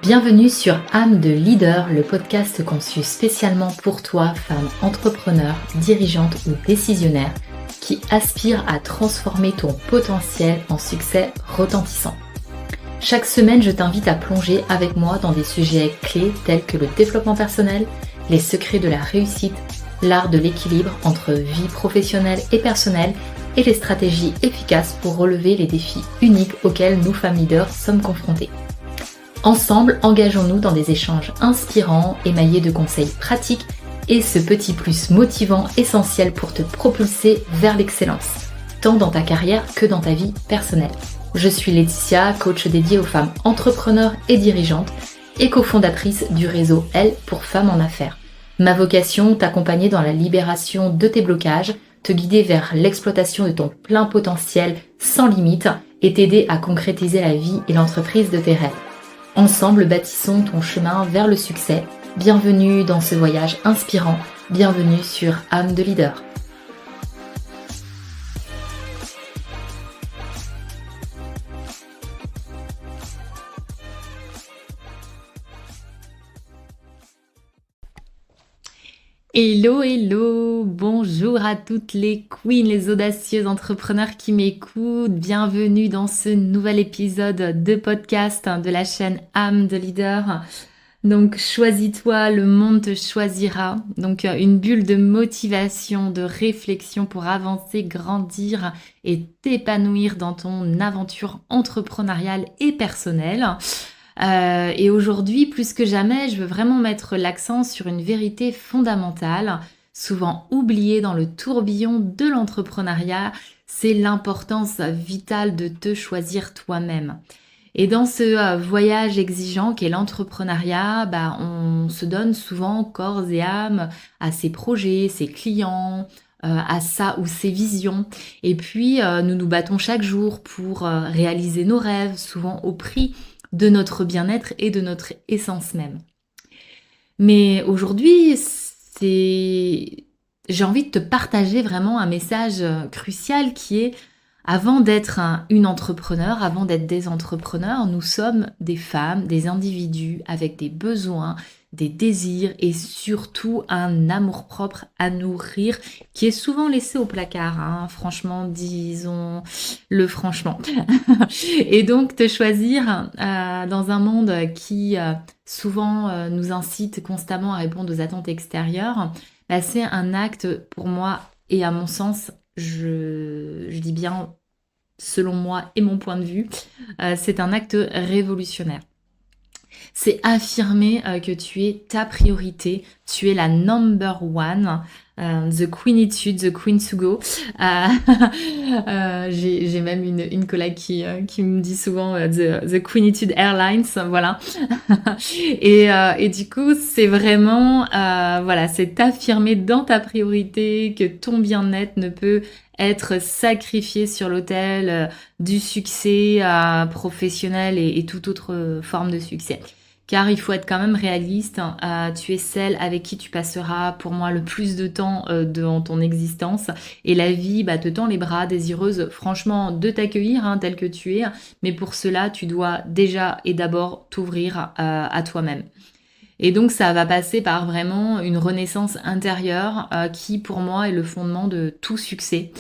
Bienvenue sur Âme de Leader, le podcast conçu spécialement pour toi, femme entrepreneur, dirigeante ou décisionnaire, qui aspire à transformer ton potentiel en succès retentissant. Chaque semaine, je t'invite à plonger avec moi dans des sujets clés tels que le développement personnel, les secrets de la réussite, l'art de l'équilibre entre vie professionnelle et personnelle et les stratégies efficaces pour relever les défis uniques auxquels nous, femmes leaders, sommes confrontées. Ensemble, engageons-nous dans des échanges inspirants, émaillés de conseils pratiques et ce petit plus motivant essentiel pour te propulser vers l'excellence, tant dans ta carrière que dans ta vie personnelle. Je suis Laetitia, coach dédiée aux femmes entrepreneurs et dirigeantes et cofondatrice du réseau Elle pour femmes en affaires. Ma vocation, t'accompagner dans la libération de tes blocages, te guider vers l'exploitation de ton plein potentiel sans limite et t'aider à concrétiser la vie et l'entreprise de tes rêves. Ensemble, bâtissons ton chemin vers le succès. Bienvenue dans ce voyage inspirant. Bienvenue sur Âme de Leader. Hello, bonjour à toutes les queens, les audacieuses entrepreneurs qui m'écoutent. Bienvenue dans ce nouvel épisode de podcast de la chaîne Âme de Leader. Donc choisis-toi, le monde te choisira. Donc une bulle de motivation, de réflexion pour avancer, grandir et t'épanouir dans ton aventure entrepreneuriale et personnelle. Et aujourd'hui, plus que jamais, je veux vraiment mettre l'accent sur une vérité fondamentale, souvent oubliée dans le tourbillon de l'entrepreneuriat, c'est l'importance vitale de te choisir toi-même. Et dans ce voyage exigeant qu'est l'entrepreneuriat, on se donne souvent corps et âme à ses projets, ses clients, à sa ou ses visions. Et puis, nous nous battons chaque jour pour réaliser nos rêves, souvent au prix de notre bien-être et de notre essence même. Mais aujourd'hui, j'ai envie de te partager vraiment un message crucial qui est avant d'être une entrepreneur, avant d'être des entrepreneurs, nous sommes des femmes, des individus avec des besoins, des désirs et surtout un amour-propre à nourrir qui est souvent laissé au placard, franchement, disons-le franchement. Et donc te choisir dans un monde qui souvent nous incite constamment à répondre aux attentes extérieures, c'est un acte pour moi et à mon sens, je dis bien selon moi et mon point de vue, c'est un acte révolutionnaire. C'est affirmer que tu es ta priorité, tu es la number one, the queenitude, the queen to go. J'ai même une collègue qui me dit souvent the queenitude airlines, voilà. et du coup, c'est vraiment, c'est t'affirmer dans ta priorité que ton bien-être ne peut être sacrifié sur l'autel du succès professionnel et toute autre forme de succès. Car il faut être quand même réaliste, tu es celle avec qui tu passeras pour moi le plus de temps dans ton existence et la vie te tend les bras, désireuse franchement de t'accueillir tel que tu es, mais pour cela tu dois déjà et d'abord t'ouvrir à toi-même. Et donc ça va passer par vraiment une renaissance intérieure qui pour moi est le fondement de tout succès.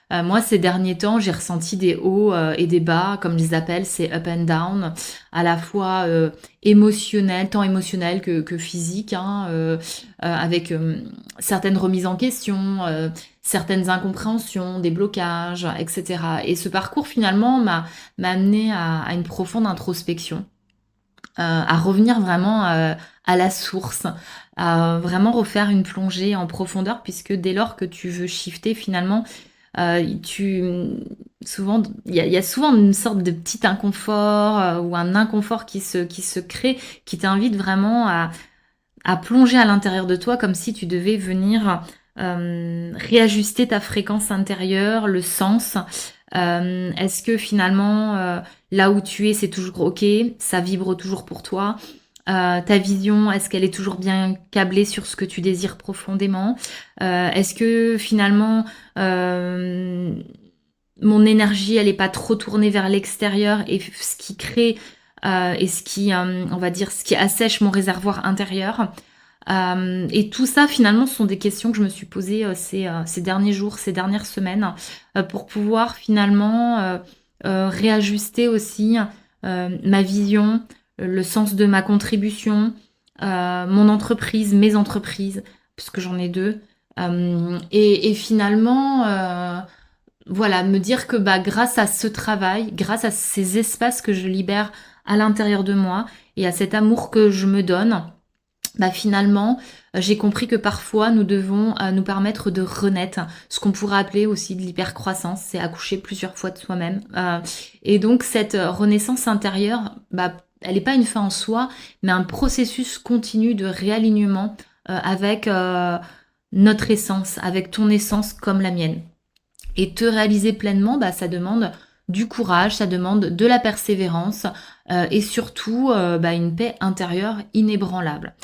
Moi, ces derniers temps, j'ai ressenti des hauts et des bas, comme je les appelle, c'est up and down, à la fois émotionnel, tant émotionnel que physique, avec certaines remises en question, certaines incompréhensions, des blocages, etc. Et ce parcours, finalement, m'a amené à une profonde introspection, à revenir vraiment à la source, à vraiment refaire une plongée en profondeur, puisque dès lors que tu veux shifter, finalement, il y a souvent une sorte de petit inconfort ou un inconfort qui se crée, qui t'invite vraiment à plonger à l'intérieur de toi comme si tu devais venir réajuster ta fréquence intérieure, le sens. Est-ce que finalement là où tu es c'est toujours ok, ça vibre toujours pour toi? Ta vision, est-ce qu'elle est toujours bien câblée sur ce que tu désires profondément? Est-ce que finalement mon énergie, elle n'est pas trop tournée vers l'extérieur et ce qui crée et ce qui, on va dire, ce qui assèche mon réservoir intérieur. Et tout ça, finalement, ce sont des questions que je me suis posées ces derniers jours, ces dernières semaines, pour pouvoir finalement réajuster aussi ma vision, le sens de ma contribution, mon entreprise, mes entreprises, puisque j'en ai deux. Et finalement, voilà, me dire que bah, grâce à ce travail, grâce à ces espaces que je libère à l'intérieur de moi et à cet amour que je me donne, bah finalement, j'ai compris que parfois nous devons nous permettre de renaître, ce qu'on pourrait appeler aussi de l'hypercroissance, c'est accoucher plusieurs fois de soi-même. Et donc cette renaissance intérieure, bah, elle n'est pas une fin en soi, mais un processus continu de réalignement avec notre essence, avec ton essence comme la mienne. Et te réaliser pleinement, bah, ça demande du courage, ça demande de la persévérance et surtout bah, une paix intérieure inébranlable.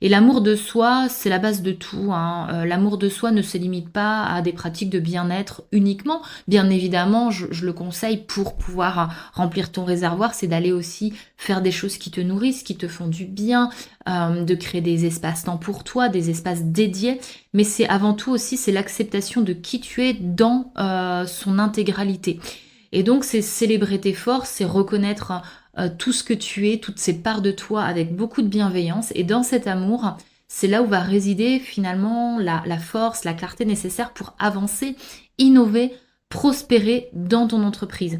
Et l'amour de soi, c'est la base de tout, hein. L'amour de soi ne se limite pas à des pratiques de bien-être uniquement. Bien évidemment, je le conseille pour pouvoir remplir ton réservoir, c'est d'aller aussi faire des choses qui te nourrissent, qui te font du bien, de créer des espaces-temps pour toi, des espaces dédiés. Mais c'est avant tout aussi, c'est l'acceptation de qui tu es dans son intégralité. Et donc, c'est célébrer tes forces, c'est reconnaître tout ce que tu es, toutes ces parts de toi avec beaucoup de bienveillance. Et dans cet amour, c'est là où va résider finalement la force, la clarté nécessaire pour avancer, innover, prospérer dans ton entreprise.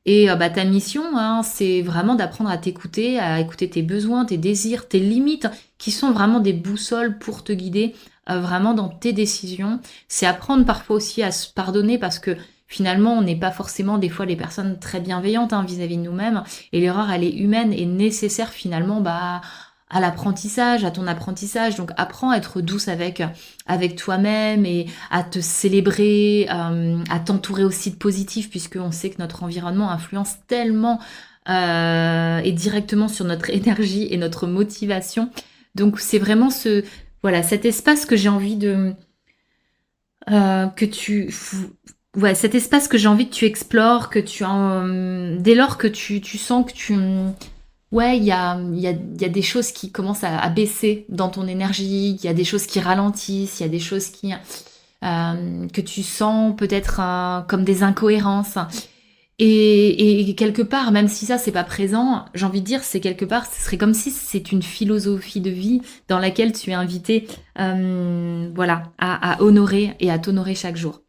Et bah, ta mission, hein, c'est vraiment d'apprendre à t'écouter, à écouter tes besoins, tes désirs, tes limites, qui sont vraiment des boussoles pour te guider vraiment dans tes décisions. C'est apprendre parfois aussi à se pardonner parce que finalement, on n'est pas forcément des fois les personnes très bienveillantes hein, vis-à-vis de nous-mêmes. Et l'erreur, elle est humaine et nécessaire finalement bah, à l'apprentissage, à ton apprentissage. Donc apprends à être douce avec toi-même et à te célébrer, à t'entourer aussi de positif, puisqu'on sait que notre environnement influence tellement et directement sur notre énergie et notre motivation. Donc c'est vraiment voilà, cet espace que j'ai envie de... que tu... Ouais, cet espace que j'ai envie que tu explores, que tu... dès lors que tu sens que tu... Ouais, il y a des choses qui commencent à baisser dans ton énergie, il y a des choses qui ralentissent, il y a des choses que tu sens peut-être comme des incohérences. Et quelque part, même si ça c'est pas présent, j'ai envie de dire, c'est quelque part, ce serait comme si c'est une philosophie de vie dans laquelle tu es invité, voilà, à honorer et à t'honorer chaque jour.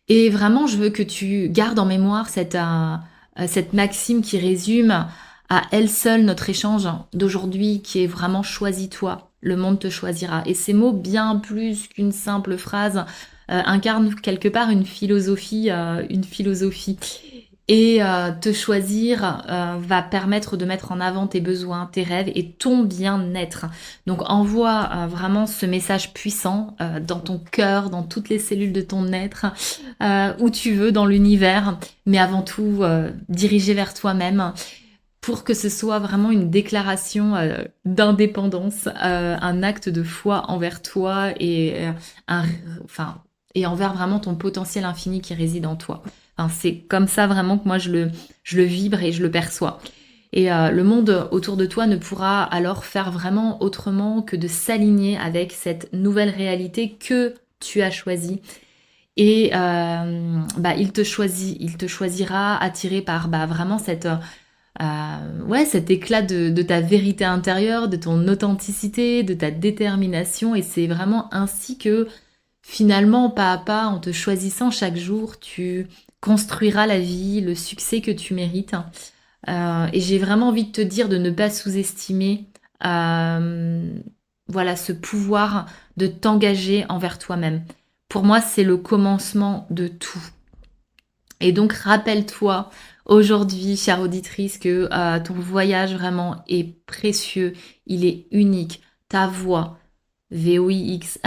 Et vraiment, je veux que tu gardes en mémoire cette maxime qui résume à elle seule notre échange d'aujourd'hui, qui est vraiment choisis-toi, le monde te choisira. Et ces mots, bien plus qu'une simple phrase, incarnent quelque part une philosophie, une philosophie. Et te choisir va permettre de mettre en avant tes besoins, tes rêves et ton bien-être. Donc envoie vraiment ce message puissant dans ton cœur, dans toutes les cellules de ton être, où tu veux dans l'univers, mais avant tout dirigé vers toi-même pour que ce soit vraiment une déclaration d'indépendance, un acte de foi envers toi et enfin, et envers vraiment ton potentiel infini qui réside en toi. Enfin, c'est comme ça vraiment que moi je le vibre et je le perçois. Et le monde autour de toi ne pourra alors faire vraiment autrement que de s'aligner avec cette nouvelle réalité que tu as choisie. Et bah, il te choisira attiré par bah, vraiment ouais, cet éclat de ta vérité intérieure, de ton authenticité, de ta détermination. Et c'est vraiment ainsi que finalement, pas à pas, en te choisissant chaque jour, tu construiras la vie, le succès que tu mérites. Et j'ai vraiment envie de te dire de ne pas sous-estimer voilà, ce pouvoir de t'engager envers toi-même. Pour moi, c'est le commencement de tout. Et donc, rappelle-toi aujourd'hui, chère auditrice, que ton voyage vraiment est précieux, il est unique. Ta voix, VOIX,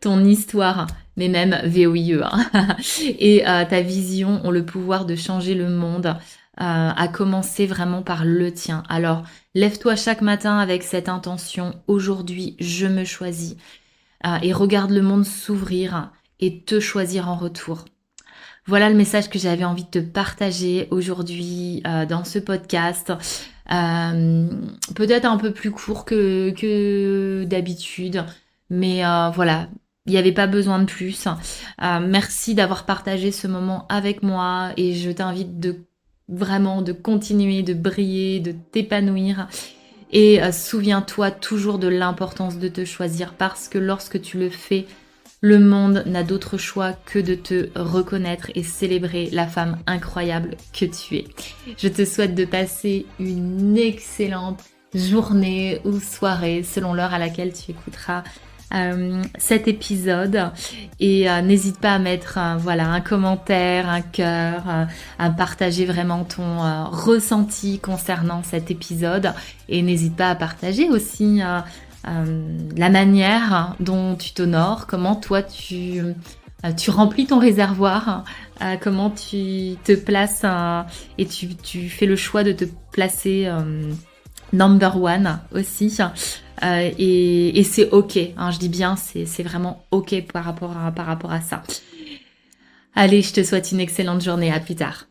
ton histoire, mais même VOIE, hein, et ta vision ont le pouvoir de changer le monde, à commencer vraiment par le tien. Alors, lève-toi chaque matin avec cette intention. Aujourd'hui, je me choisis. Et regarde le monde s'ouvrir et te choisir en retour. Voilà le message que j'avais envie de te partager aujourd'hui dans ce podcast. Peut-être un peu plus court que d'habitude, mais voilà, il n'y avait pas besoin de plus. Merci d'avoir partagé ce moment avec moi et je t'invite vraiment de continuer de briller, de t'épanouir. Et souviens-toi toujours de l'importance de te choisir parce que lorsque tu le fais, le monde n'a d'autre choix que de te reconnaître et célébrer la femme incroyable que tu es. Je te souhaite de passer une excellente journée ou soirée selon l'heure à laquelle tu écouteras cet épisode et n'hésite pas à mettre un commentaire, un cœur, à partager vraiment ton ressenti concernant cet épisode et n'hésite pas à partager aussi la manière dont tu t'honores, comment toi tu remplis ton réservoir, comment tu te places et tu fais le choix de te placer number one aussi. Et c'est ok, hein, je dis bien, c'est vraiment ok par rapport à ça. Allez, je te souhaite une excellente journée, à plus tard.